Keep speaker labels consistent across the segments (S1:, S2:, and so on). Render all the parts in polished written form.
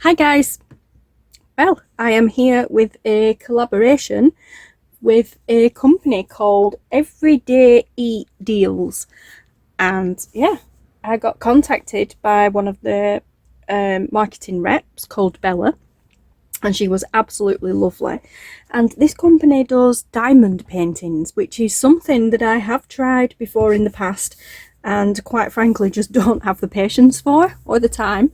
S1: Hi guys, well I am here with a collaboration with a company called Everydayedeals, and yeah, I got contacted by one of the marketing reps called Bella, and she was absolutely lovely. And this company does diamond paintings, which is something that I have tried before in the past and quite frankly just don't have the patience for or the time.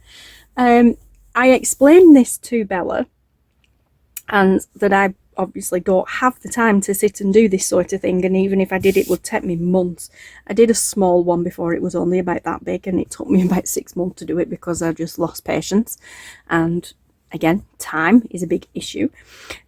S1: I explained this to Bella, and that I obviously don't have the time to sit and do this sort of thing, and even if I did, it would take me months. I did a small one before, it was only about that big, and it took me about 6 months to do it because I just lost patience, and again, time is a big issue.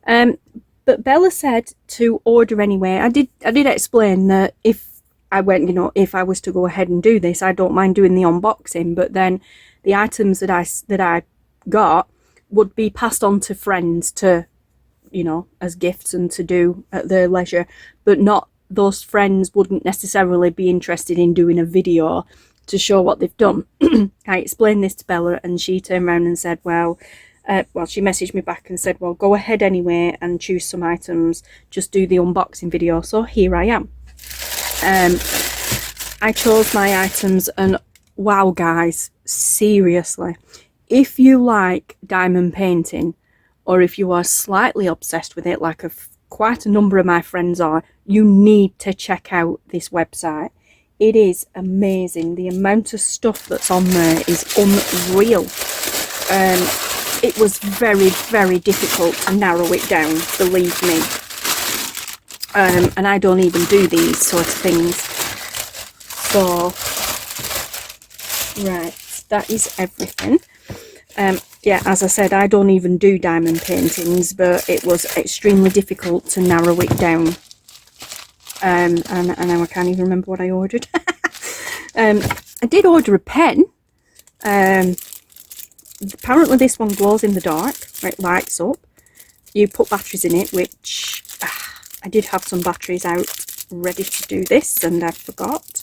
S1: But Bella said to order anyway. I did explain that if I went, if I was to go ahead and do this, I don't mind doing the unboxing, but then the items that I got would be passed on to friends to, as gifts and to do at their leisure, but not, those friends wouldn't necessarily be interested in doing a video to show what they've done. I explained this to Bella, and she turned around and said, she messaged me back and said, well, go ahead anyway and choose some items, just do the unboxing video. So here I am. I chose my items, and wow guys, seriously, if you like diamond painting, or if you are slightly obsessed with it, like quite a number of my friends are, you need to check out this website. It is amazing. The amount of stuff that's on there is unreal. It was very, very difficult to narrow it down, believe me. And I don't even do these sort of things. So, right, that is everything. Yeah, as I said, I don't even do diamond paintings, but it was extremely difficult to narrow it down. And now I can't even remember what I ordered. I did order a pen. Apparently this one glows in the dark, where it lights up. You put batteries in it, which I did have some batteries out ready to do this, and I forgot.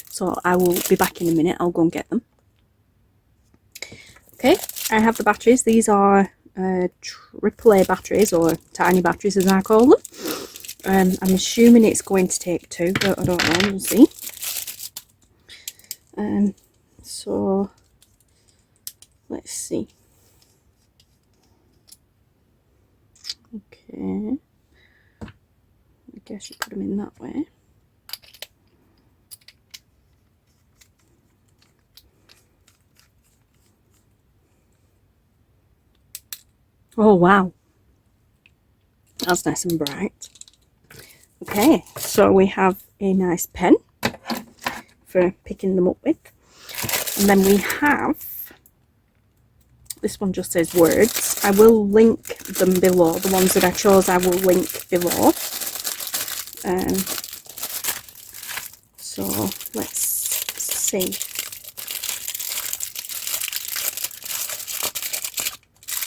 S1: So I will be back in a minute. I'll go and get them. Okay, I have the batteries. These are AAA batteries, or tiny batteries as I call them. I'm assuming it's going to take 2, but I don't know, we'll see. So let's see. Okay, I guess you put them in that way. Oh wow, that's nice and bright. Okay, so we have a nice pen for picking them up with, and then we have, this one just says words. I will link them below. The ones that I chose I will link below. So let's see.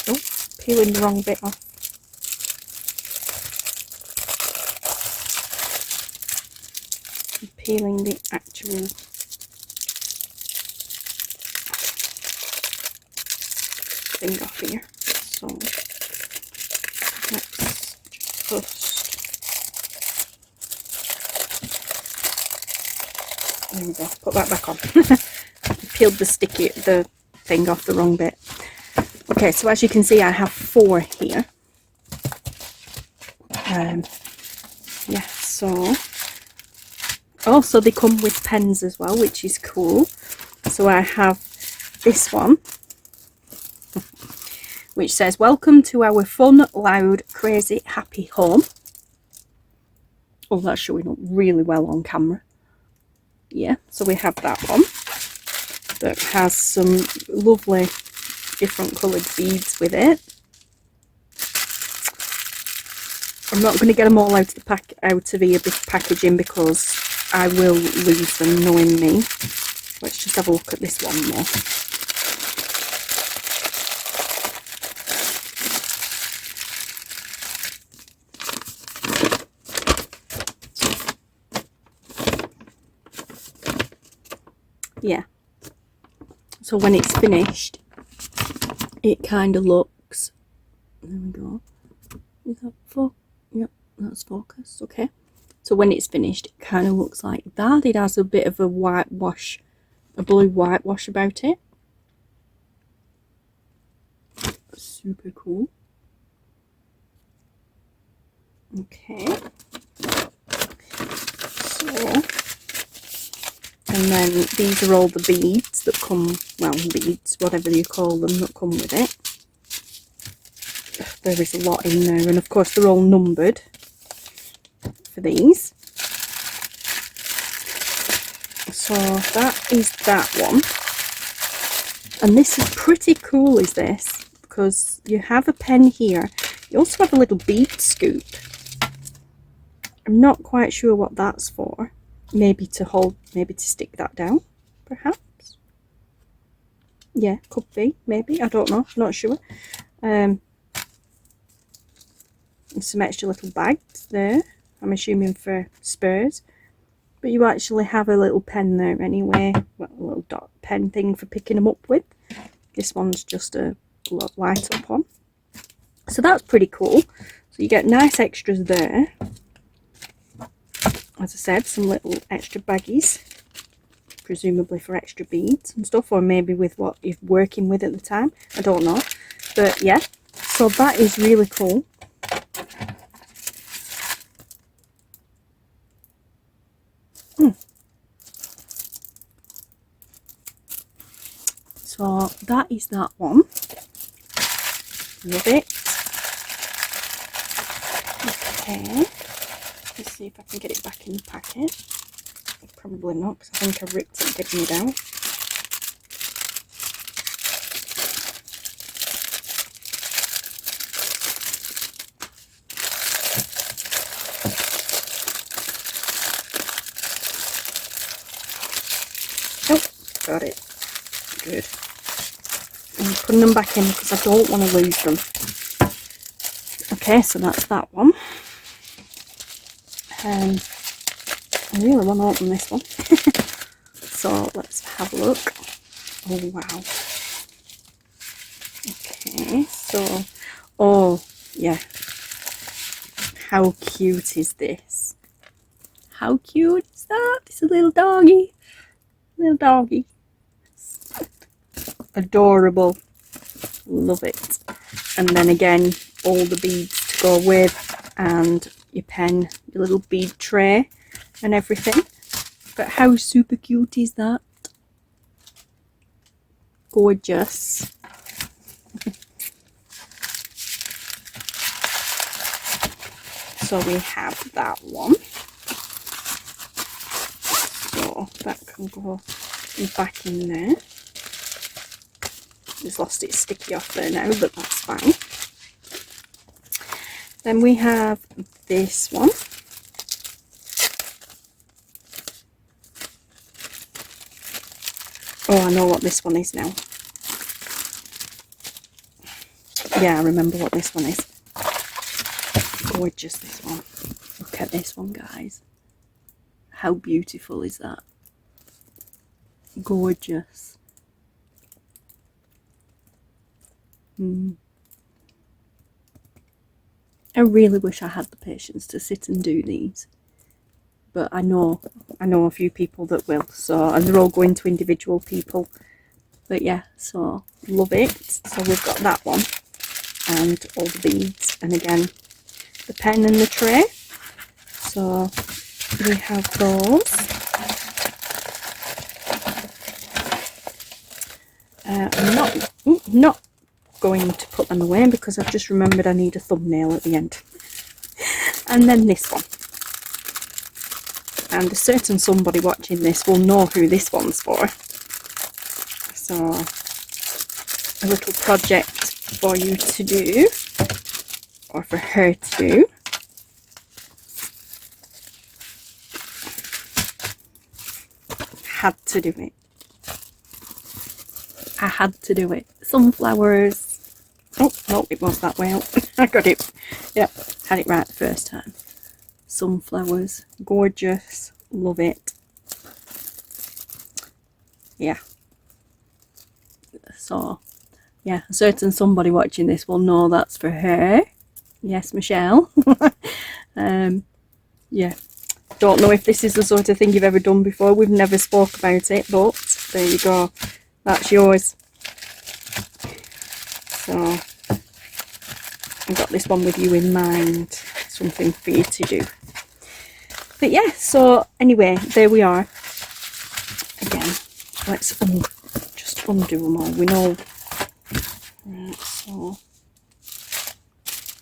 S1: Oh, peeling the wrong bit off. I'm peeling the actual thing off here. So let's just, there we go, put that back on. I peeled the thing off the wrong bit. Okay, so as you can see, I have 4 here. Yeah, so also they come with pens as well, which is cool. So I have this one, which says, welcome to our fun, loud, crazy, happy home. Oh, that's showing up really well on camera. Yeah, so we have that one that has some lovely different coloured beads with it. I'm not going to get them all out of the packaging because I will lose them, knowing me. Let's just have a look at this one more. Yeah, so when it's finished, it kind of looks, there we go, is that yep, that's focused, okay. So when it's finished, it kind of looks like that. It has a bit of a whitewash, a blue whitewash about it. Super cool. Okay. So, and then these are all the beads that come, well, beads, whatever you call them, that come with it. There is a lot in there, and of course they're all numbered for these. So that is that one. And this is pretty cool, is this, because you have a pen here. You also have a little bead scoop. I'm not quite sure what that's for. Maybe to hold, maybe to stick that down, perhaps. Yeah, could be, maybe, I don't know, not sure. And some extra little bags there, I'm assuming for spurs. But you actually have a little pen there anyway, well, a little dot pen thing for picking them up with. This one's just a light up on. So that's pretty cool. So you get nice extras there. As I said, some little extra baggies, presumably for extra beads and stuff, or maybe with what you're working with at the time, I don't know. But yeah, so that is really cool. So that is that one. Love it. Okay, let's see if I can get it back in the packet. Probably not, because I think I ripped it getting it out. Oh, got it. Good. I'm putting them back in because I don't want to lose them. Okay, so that's that one. I really want to open this one. So let's have a look. Oh wow. Okay, so, oh yeah. How cute is this? How cute is that? It's a little doggy. Little doggy. Adorable. Love it. And then again, all the beads to go with, and your pen, your little bead tray and everything. But how super cute is that? Gorgeous. So we have that one. So that can go back in there. Just lost its sticky off there now, but that's fine. Then we have this one. Oh, I know what this one is now. Yeah, I remember what this one is. Gorgeous, this one. Look at this one, guys. How beautiful is that? Gorgeous. I really wish I had the patience to sit and do these, but I know a few people that will, so, and they're all going to individual people. But yeah, so love it. So we've got that one and all the beads, and again the pen and the tray. So we have those. I'm not going to put them away because I've just remembered I need a thumbnail at the end. And then this one, and a certain somebody watching this will know who this one's for. So a little project for you to do, or for her to do. Had to do it. I had to do it. Sunflowers. Oh, no, it was that way up. I got it. Yep, had it right the first time. Sunflowers. Gorgeous. Love it. Yeah. So yeah, a certain somebody watching this will know that's for her. Yes, Michelle. Yeah, don't know if this is the sort of thing you've ever done before. We've never spoke about it, but there you go. That's yours. So I got this one with you in mind. Something for you to do. But yeah, so anyway, there we are. Again, let's just undo them all. We know. Right, so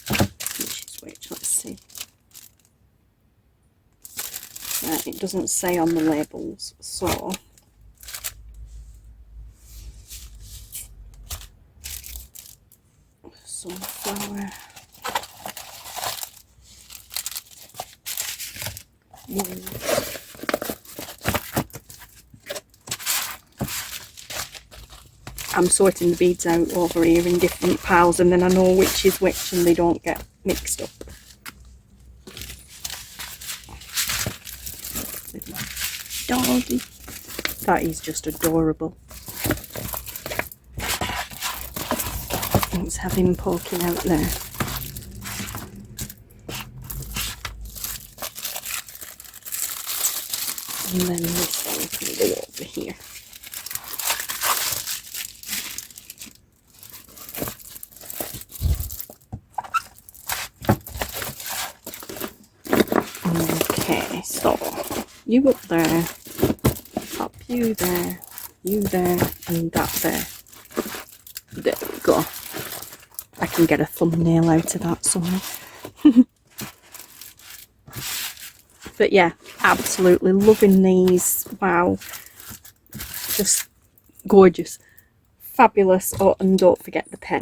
S1: which is which? Let's see. Right, it doesn't say on the labels, so sunflower. I'm sorting the beads out over here in different piles, and then I know which is which and they don't get mixed up. With my doggy. That is just adorable. Let's have him poking out there. And then this one can go over here. Okay, so you up there, pop you there, and that there. There we go. I can get a thumbnail out of that somewhere. But yeah, absolutely loving these. Wow, just gorgeous, fabulous. Oh, and don't forget the pen,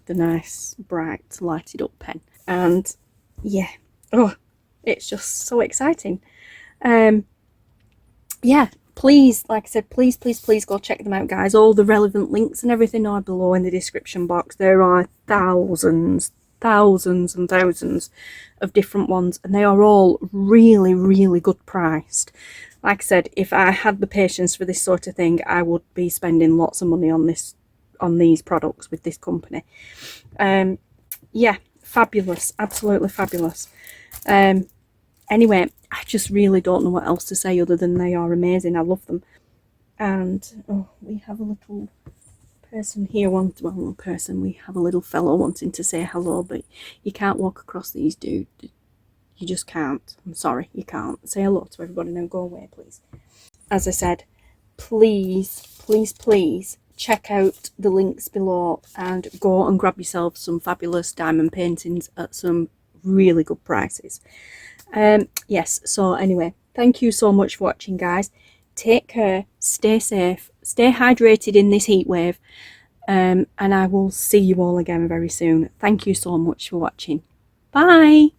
S1: the nice bright lighted up pen. And yeah, oh, it's just so exciting. Yeah, please, like I said, please go check them out, guys. All the relevant links and everything are below in the description box. There are thousands and thousands of different ones, and they are all really good priced. Like I said, if I had the patience for this sort of thing, I would be spending lots of money on these products with this company. Yeah, fabulous, absolutely fabulous. Anyway, I just really don't know what else to say other than they are amazing. I love them. And oh, we have a little person here, we have a little fellow wanting to say hello, but you can't walk across these, dude. You just can't. I'm sorry, you can't. Say hello to everybody now. Go away, please. As I said, please check out the links below and go and grab yourself some fabulous diamond paintings at some really good prices. Yes, so anyway, thank you so much for watching, guys. Take care, stay safe, stay hydrated in this heat wave, and I will see you all again very soon. Thank you so much for watching. Bye.